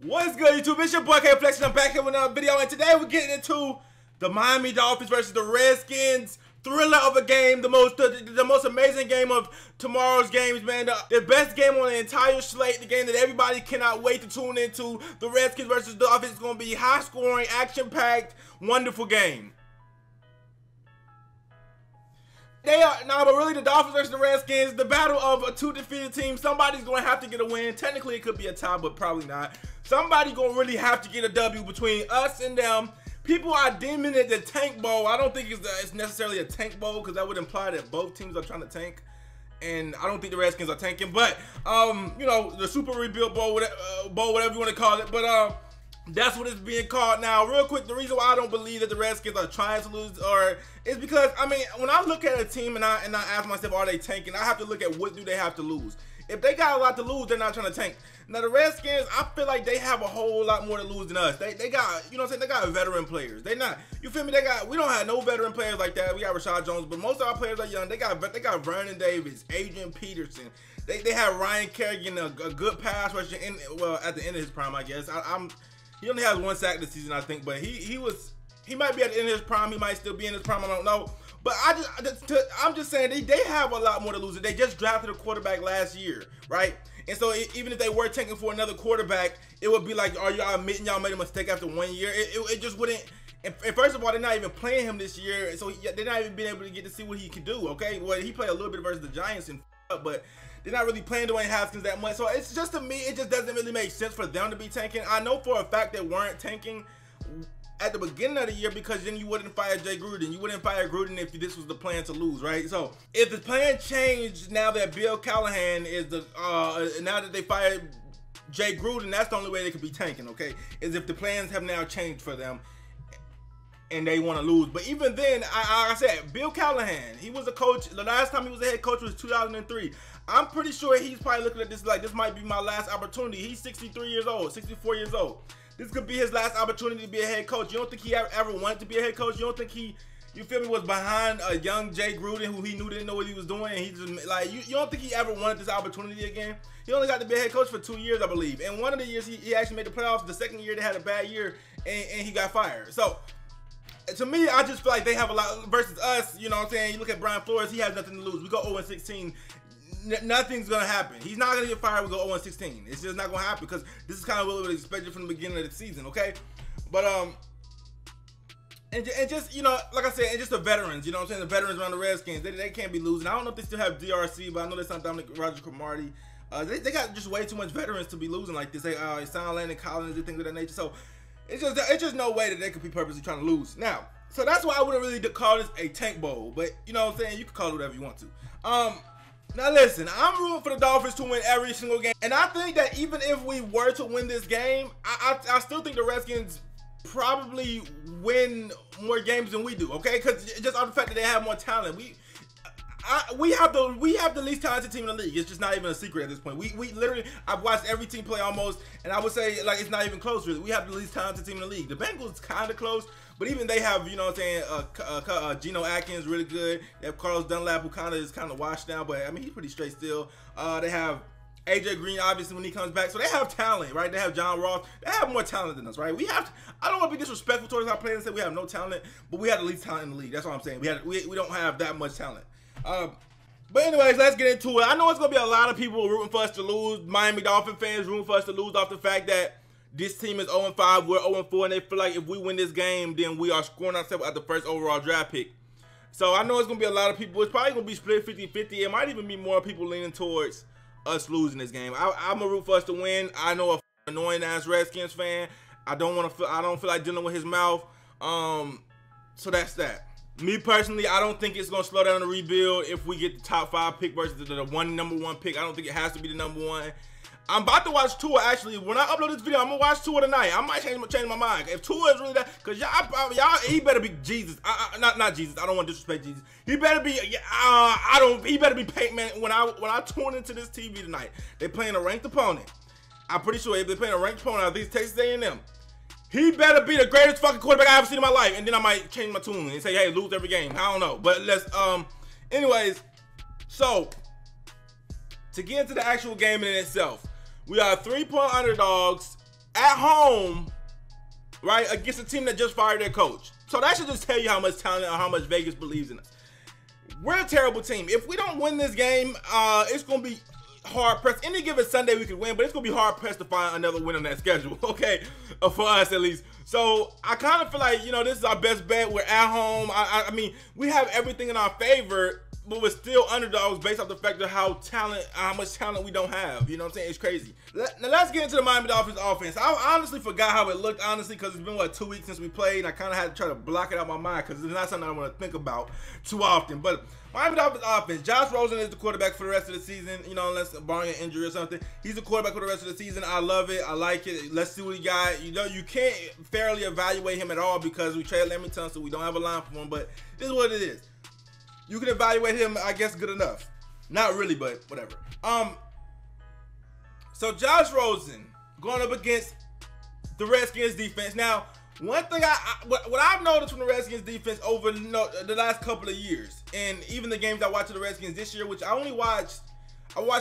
What's good, YouTube? It's your boy K-Flex, and I'm back here with another video, and today we're getting into the Miami Dolphins versus the Redskins. Thriller of a game, the most amazing game of tomorrow's games, man. The best game on the entire slate, the game that everybody cannot wait to tune into. The Redskins versus the Dolphins is going to be high-scoring, action-packed, wonderful game. But really the Dolphins versus the Redskins, the battle of two defeated teams. Somebody's going to have to get a win. Technically, it could be a tie, but probably not. Somebody's going to really have to get a W between us and them. People are deeming it the tank bowl. I don't think it's necessarily a tank bowl, because that would imply that both teams are trying to tank. And I don't think the Redskins are tanking. But, you know, the super rebuild bowl, whatever you want to call it. But, that's what it's being called now. Real quick, the reason why I don't believe that the Redskins are trying to lose is because, I mean, when I look at a team and I ask myself, are they tanking? I have to look at what do they have to lose. If they got a lot to lose, they're not trying to tank. Now, the Redskins, I feel like they have a whole lot more to lose than us. They got, you know what I'm saying, they got veteran players. They not, you feel me? We don't have no veteran players like that. We got Rashad Jones, but most of our players are young. They got Vernon Davis, Adrian Peterson. They have Ryan Kerrigan, a good pass rusher, well, at the end of his prime, I guess. He only has one sack this season, I think, but he might be at the end of his prime. He might still be in his prime. I don't know. But I'm just saying they have a lot more to lose. They just drafted a quarterback last year, right? And so even if they were tanking for another quarterback, it would be like, are y'all admitting y'all made a mistake after 1 year? It just wouldn't. And first of all, they're not even playing him this year, so they're not even being able to get to see what he can do. Okay, well, he played a little bit versus the Giants and but they're not really playing Dwayne Haskins that much. So it's just, to me, it just doesn't really make sense for them to be tanking. I know for a fact they weren't tanking at the beginning of the year, because then you wouldn't fire Jay Gruden. You wouldn't fire Gruden if this was the plan to lose, right? So if the plan changed now that Bill Callahan is now that they fired Jay Gruden, that's the only way they could be tanking, okay? Is if the plans have now changed for them and they want to lose. But even then, like I said, Bill Callahan, he was a coach. The last time he was a head coach was 2003. I'm pretty sure he's probably looking at this like, this might be my last opportunity. He's 63 years old, 64 years old. This could be his last opportunity to be a head coach. You don't think he ever wanted to be a head coach? You don't think he, you feel me, was behind a young Jay Gruden who he knew didn't know what he was doing? And he just, like, you don't think he ever wanted this opportunity again? He only got to be a head coach for 2 years, I believe. And one of the years he actually made the playoffs. The second year they had a bad year and he got fired. So to me, I just feel like they have a lot versus us. You know what I'm saying? You look at Brian Flores, he has nothing to lose. We go 0-16. Nothing's gonna happen. He's not gonna get fired. We go 0-16. It's just not gonna happen, because this is kind of what we expected from the beginning of the season. Okay, but and just, you know, like I said, and just the veterans. You know what I'm saying? The veterans around the Redskins, they can't be losing. I don't know if they still have DRC, but I know that's not Dominic Roger Cromartie. They got just way too much veterans to be losing like this. They Sound Landon Collins and things of that nature. So it's just no way that they could be purposely trying to lose. Now, so that's why I wouldn't really call this a tank bowl. But you know what I'm saying? You can call it whatever you want to. Now listen, I'm rooting for the Dolphins to win every single game, and I think that even if we were to win this game, I still think the Redskins probably win more games than we do. Okay, because just on the fact that they have more talent, we have the least talented team in the league. It's just not even a secret at this point. We literally, I've watched every team play almost, and I would say, like, it's not even close really. We have the least talented team in the league. The Bengals kind of close, but even they have, you know what I'm saying, Geno Atkins, really good. They have Carlos Dunlap, who is kind of washed now, but I mean, he's pretty straight still. They have AJ Green, obviously, when he comes back. So they have talent, right? They have John Ross. They have more talent than us, right? We have to, I don't want to be disrespectful towards our players and say we have no talent, but we have the least talent in the league. That's what I'm saying. We don't have that much talent. But anyways, let's get into it. I know it's going to be a lot of people rooting for us to lose. Miami Dolphin fans rooting for us to lose off the fact that this team is 0-5, we're 0-4, and they feel like if we win this game, then we are scoring ourselves at the first overall draft pick. So I know it's going to be a lot of people. It's probably going to be split 50-50. It might even be more people leaning towards us losing this game. I'm going to root for us to win. I know a annoying ass Redskins fan. I don't feel like dealing with his mouth. So that's that. Me personally, I don't think it's going to slow down the rebuild if we get the top 5 pick versus the number 1 pick. I don't think it has to be the number 1. I'm about to watch Tua, actually. When I upload this video, I'm going to watch Tua tonight. I might change my mind. If Tua is really that, because y'all, he better be Jesus. Not Jesus. I don't want to disrespect Jesus. He better be, he better be Peyton, man. When I tune into this TV tonight, they're playing a ranked opponent. I'm pretty sure if they're playing a ranked opponent, I think it's Texas A&M. He better be the greatest fucking quarterback I've ever seen in my life. And then I might change my tune and say, hey, lose every game. I don't know. But let's, anyways, so to get into the actual game in itself, we are 3-point underdogs at home, right, against a team that just fired their coach. So that should just tell you how much talent or how much Vegas believes in us. We're a terrible team. If we don't win this game, it's going to be hard pressed. Any given Sunday we could win, but it's going to be hard pressed to find another win on that schedule, okay, for us at least. So I kind of feel like, you know, this is our best bet. We're at home. I mean, we have everything in our favor, but we're still underdogs based off the fact of how much talent we don't have. You know what I'm saying? It's crazy. Now let's get into the Miami Dolphins offense. I honestly forgot how it looked, honestly, because it's been, what, 2 weeks since we played. I kind of had to try to block it out of my mind because it's not something I want to think about too often. But Miami Dolphins offense, Josh Rosen is the quarterback for the rest of the season, you know, unless barring an injury or something. He's the quarterback for the rest of the season. I love it. I like it. Let's see what he got. You know, you can't fairly evaluate him at all because we traded Leamington, so we don't have a line for him, but this is what it is. You can evaluate him, I guess, good enough. Not really, but whatever. So Josh Rosen going up against the Redskins defense. Now, one thing what I've noticed from the Redskins defense over the last couple of years, and even the games I watched of the Redskins this year, which I watched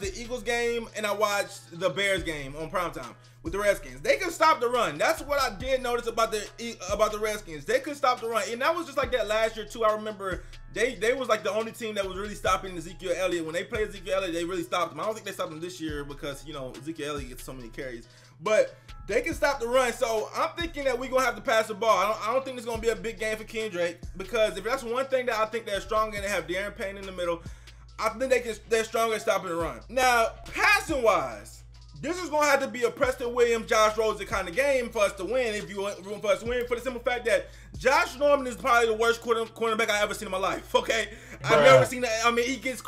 the Eagles game and I watched the Bears game on primetime with the Redskins. They can stop the run. That's what I did notice about the Redskins. They could stop the run, and that was just like that last year too. I remember they was like the only team that was really stopping Ezekiel Elliott. When they played Ezekiel Elliott, they really stopped him. I don't think they stopped him this year because, you know, Ezekiel Elliott gets so many carries, but they can stop the run. So I'm thinking that we're gonna have to pass the ball. I don't think it's gonna be a big game for Kendrick, because if that's one thing that I think they're strong in, they have Darren Payne in the middle. I think they're stronger at stopping the run. Now, passing wise, this is gonna have to be a Preston Williams, Josh Rosen kind of game for us to win. If you want for us to win, for the simple fact that Josh Norman is probably the worst cornerback I ever seen in my life. Okay, I've never seen that. I mean, he gets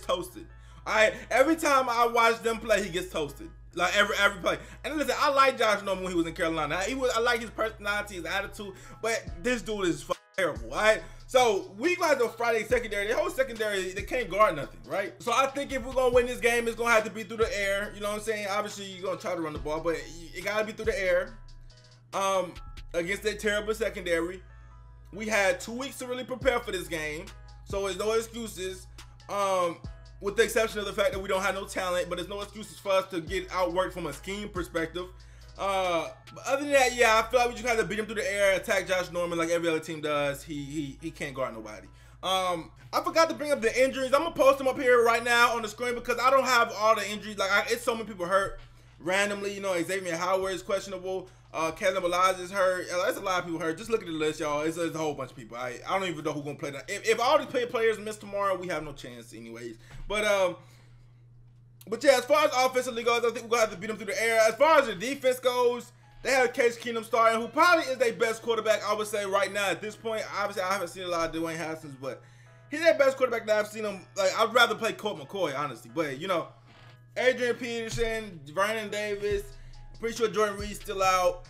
toasted. All right, every time I watch them play, he gets toasted. Like every play. And listen, I like Josh Norman when he was in Carolina. I like his personality, his attitude, but this dude is terrible. All right. So we gonna have to Friday secondary. The whole secondary, they can't guard nothing, right? So I think if we're gonna win this game, it's gonna have to be through the air. You know what I'm saying? Obviously, you're gonna try to run the ball, but it gotta be through the air. Against that terrible secondary. We had 2 weeks to really prepare for this game, so there's no excuses. With the exception of the fact that we don't have no talent, but there's no excuses for us to get outworked from a scheme perspective. But other than that, yeah, I feel like we just have to beat him through the air, attack Josh Norman like every other team does. He can't guard nobody. I forgot to bring up the injuries. I'm gonna post them up here right now on the screen because I don't have all the injuries. Like it's so many people hurt randomly. You know, Xavier Howard is questionable. Kevin Balaz is hurt. There's a lot of people hurt. Just look at the list, y'all. It's a whole bunch of people. I don't even know who's gonna play that. If all these players miss tomorrow, we have no chance anyways. But yeah, as far as offensively goes, I think we're gonna have to beat them through the air. As far as the defense goes, they have Case Keenum starting, who probably is their best quarterback, I would say, right now at this point. Obviously, I haven't seen a lot of Dwayne Haskins, but he's their best quarterback that I've seen him. Like, I'd rather play Colt McCoy, honestly. But you know, Adrian Peterson, Vernon Davis. Pretty sure Jordan Reed's still out.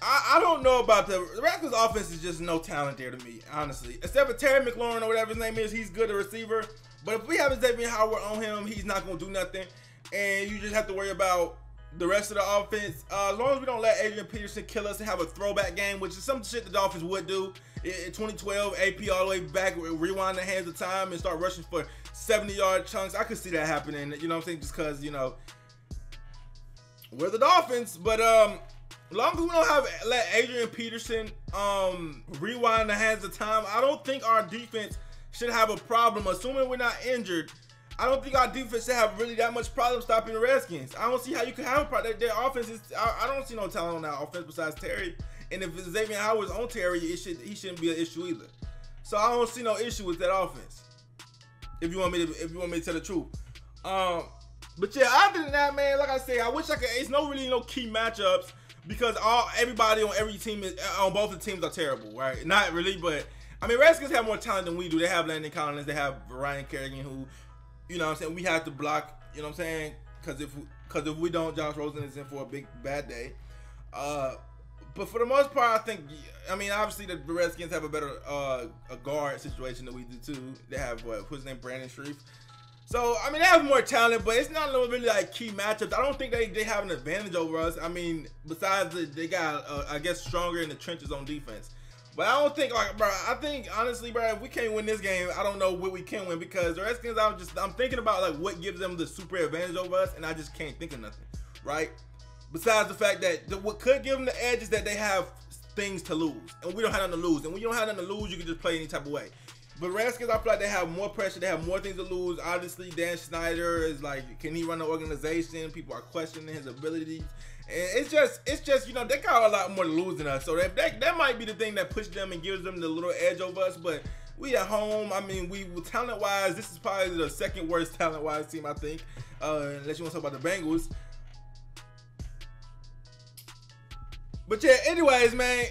I don't know about the Redskins offense. Is just no talent there to me, honestly. Except for Terry McLaurin or whatever his name is, he's good at receiver. But if we have Xavier Howard on him, he's not going to do nothing. And you just have to worry about the rest of the offense. As long as we don't let Adrian Peterson kill us and have a throwback game, which is some shit the Dolphins would do. In 2012, AP all the way back, rewind the hands of time and start rushing for 70-yard chunks. I could see that happening, you know what I'm saying? Just because, you know, we're the Dolphins. But as long as we don't let Adrian Peterson rewind the hands of time, I don't think our defense should have a problem. Assuming we're not injured, I don't think our defense should have really that much problem stopping the Redskins. I don't see how you can have a problem. Their offense is, I don't see no talent on that offense besides Terry. And if Xavier Howard's on Terry, he shouldn't be an issue either. So I don't see no issue with that offense. If you want me to tell the truth. But yeah, other than that, man, like I say, I wish I could. It's really no key matchups because everybody on every team on both the teams are terrible, right? Not really, but I mean, Redskins have more talent than we do. They have Landon Collins, they have Ryan Kerrigan, who, you know what I'm saying, we have to block, you know what I'm saying? Because if we don't, Josh Rosen is in for a big bad day. But for the most part, I think, I mean, obviously the Redskins have a better a guard situation than we do too. They have what's his name, Brandon Shreve. So I mean, they have more talent, but it's not really like key matchups. I don't think they have an advantage over us. I mean, besides they got I guess stronger in the trenches on defense. But I don't think, like, bro, I think, honestly, bro, if we can't win this game, I don't know what we can win, because the Redskins, I'm thinking about, like, what gives them the super advantage over us, and I just can't think of nothing, right? Besides the fact that what could give them the edge is that they have things to lose, and we don't have nothing to lose. And when you don't have nothing to lose, you can just play any type of way. But Redskins, I feel like they have more pressure. They have more things to lose. Obviously, Dan Snyder is like, can he run the organization? People are questioning his abilities. And it's just, you know, they got a lot more to lose than us. So that might be the thing that pushes them and gives them the little edge over us. But we at home, I mean, talent-wise, this is probably the second worst talent-wise team, I think. Unless you want to talk about the Bengals. But yeah, anyways, man.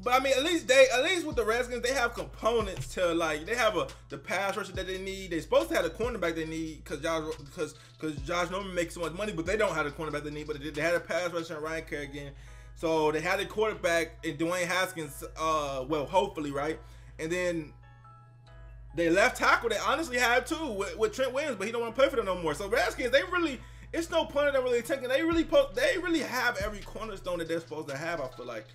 But I mean, at least with the Redskins, they have components to, like, they have the pass rusher that they need. They're supposed to have the cornerback they need because Josh Norman makes so much money, but they don't have the cornerback they need. But they had a pass rusher in Ryan Kerrigan, so they had a quarterback in Dwayne Haskins. Well, hopefully, right? And then they left tackle. They honestly had two with Trent Williams, but he don't want to play for them no more. So Redskins, it's no point in them really taking. They really have every cornerstone that they're supposed to have, I feel like.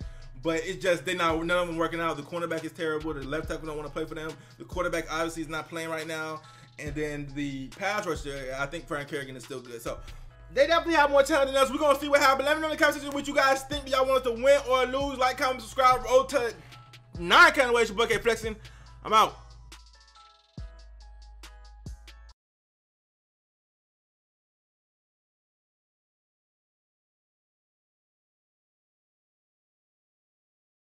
But it's just none of them working out. The cornerback is terrible. The left tackle don't want to play for them. The quarterback obviously is not playing right now. And then the pass rusher, I think Frank Kerrigan is still good. So they definitely have more talent than us. We're gonna see what happens. Let me know in the comment section what you guys think. Do y'all want us to win or lose? Like, comment, subscribe. Roll to 9 kind of ways. Your book flexing. I'm out.